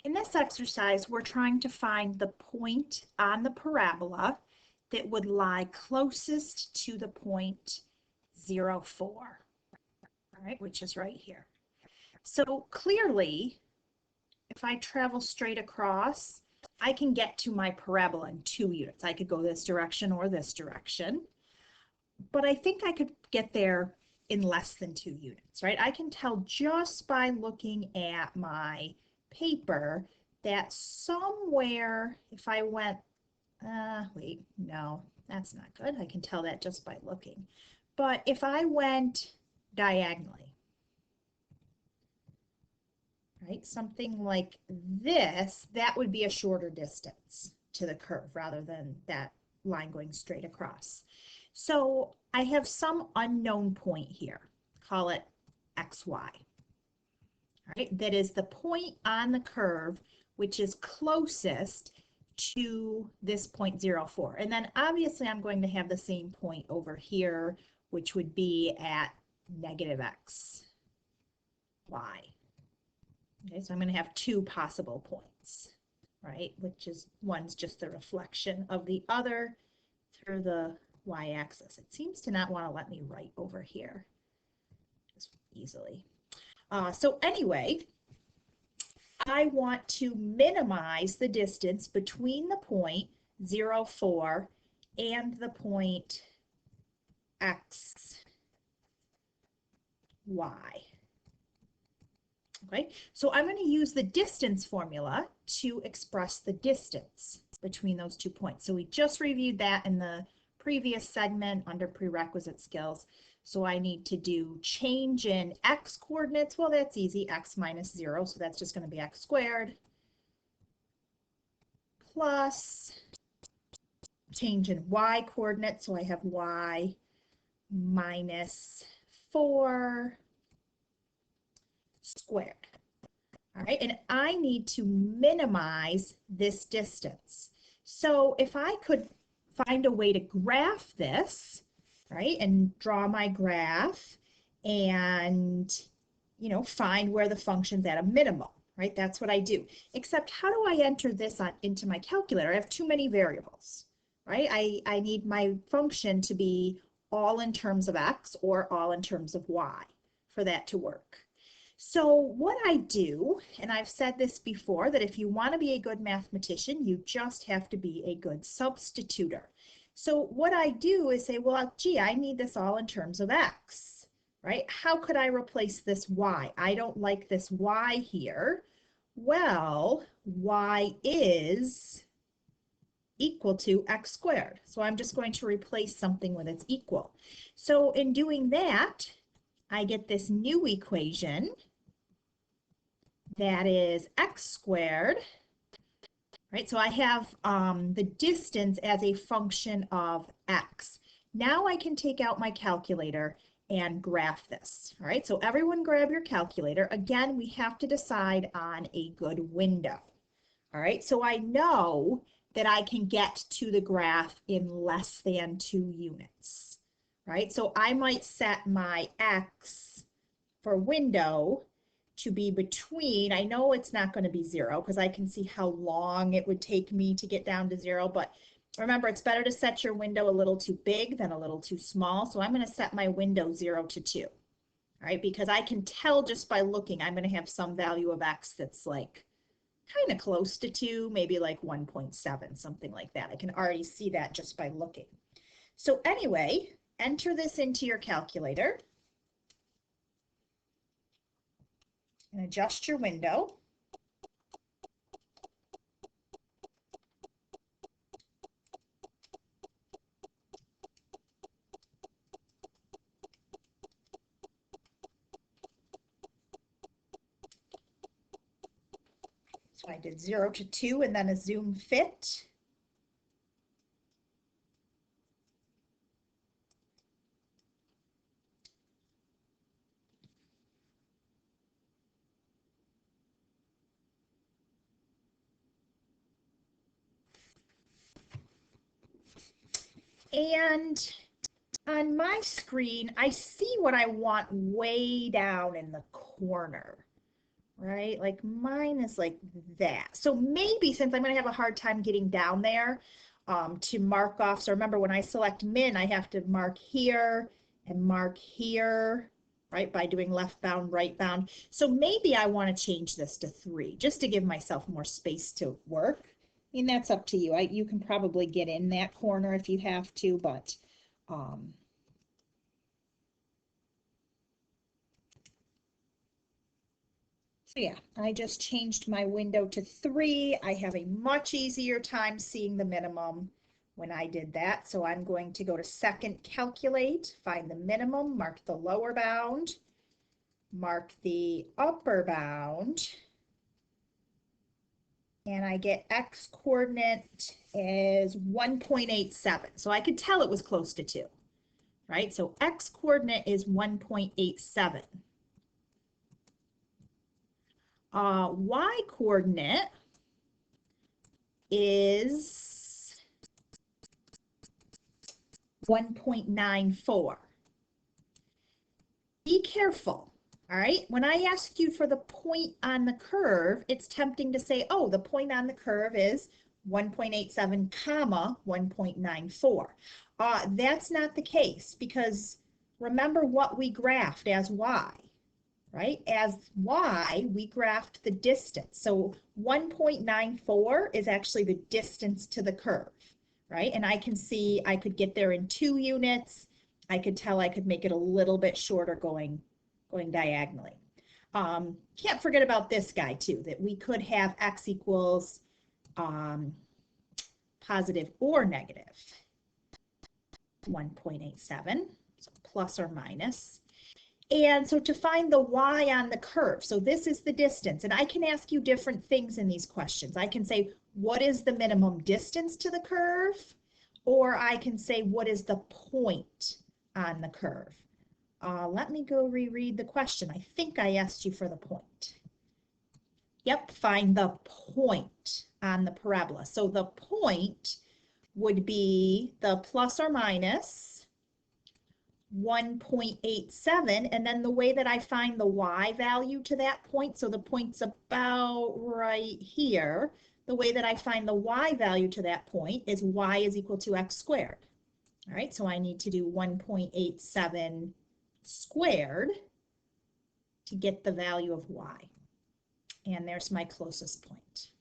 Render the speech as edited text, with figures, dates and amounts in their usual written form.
In this exercise, we're trying to find the point on the parabola that would lie closest to the point 0, 4, all right, which is right here. So clearly, if I travel straight across, I can get to my parabola in 2 units. I could go this direction or this direction, but I think I could get there in less than 2 units, right? I can tell just by looking at my paper that somewhere, if I went, wait, no, that's not good. I can tell that just by looking. But if I went diagonally, right, something like this, that would be a shorter distance to the curve rather than that line going straight across. So I have some unknown point here, call it xy, right? That is the point on the curve which is closest to this point 0, 4. And then obviously I'm going to have the same point over here, which would be at negative x, y. Okay, so I'm going to have 2 possible points, right? Which is one's just the reflection of the other through the y-axis. It seems to not want to let me write over here just easily. So anyway, I want to minimize the distance between the point 0, 4 and the point x, y. Okay, so I'm going to use the distance formula to express the distance between those 2 points. So we just reviewed that in the previous segment under prerequisite skills. So I need to do change in x coordinates. Well, that's easy, x minus 0. So that's just going to be x squared plus change in y coordinates. So I have y minus 4 squared. All right, and I need to minimize this distance. So if I could find a way to graph this, right, and draw my graph and, you know, find where the function's at a minimum, right? That's what I do. Except how do I enter this into my calculator? I have too many variables, right? I need my function to be all in terms of x or all in terms of y for that to work. So what I do, and I've said this before, that if you want to be a good mathematician, you just have to be a good substituter. So what I do is say, well, gee, I need this all in terms of x, right? How could I replace this y? I don't like this y here. Well, y is equal to x squared. So I'm just going to replace something with its equal. So in doing that, I get this new equation that is x squared, right? So I have the distance as a function of x. Now I can take out my calculator and graph this, all right? So everyone grab your calculator. Again, we have to decide on a good window, all right? So I know that I can get to the graph in less than 2 units, right? So I might set my x for window to be between, I know it's not going to be 0 because I can see how long it would take me to get down to 0, but remember, it's better to set your window a little too big than a little too small. So I'm going to set my window 0 to 2, all right? Because I can tell just by looking, I'm going to have some value of x that's like kind of close to 2, maybe like 1.7, something like that. I can already see that just by looking. So anyway, enter this into your calculator and adjust your window. So I did 0 to 2 and then a zoom fit. And on my screen, I see what I want way down in the corner, right? Like mine is like that. So maybe since I'm going to have a hard time getting down there to mark off. So remember when I select min, I have to mark here and mark here, right? By doing left bound, right bound. So maybe I want to change this to 3 just to give myself more space to work. I mean, that's up to you. You can probably get in that corner if you have to, but so yeah, I just changed my window to 3. I have a much easier time seeing the minimum when I did that. So I'm going to go to second calculate, find the minimum, mark the lower bound, mark the upper bound, and I get x coordinate is 1.87. So I could tell it was close to 2, right? So x coordinate is 1.87. Y coordinate is 1.94. Be careful, all right? When I ask you for the point on the curve, it's tempting to say, oh, the point on the curve is 1.87 comma 1.94. That's not the case because remember what we graphed as y, right? As y, we graphed the distance. So 1.94 is actually the distance to the curve, right? And I can see I could get there in 2 units. I could tell I could make it a little bit shorter going diagonally. Can't forget about this guy too, that we could have x equals positive or negative 1.87, so plus or minus. And so to find the y on the curve, so this is the distance, and I can ask you different things in these questions. I can say, what is the minimum distance to the curve? Or I can say, what is the point on the curve? Let me go reread the question. I think I asked you for the point. Yep, find the point on the parabola. So the point would be the plus or minus 1.87, and then the way that I find the y value to that point, so the point's about right here, the way that I find the y value to that point is y is equal to x squared. All right, so I need to do 1.87 squared to get the value of y. And there's my closest point.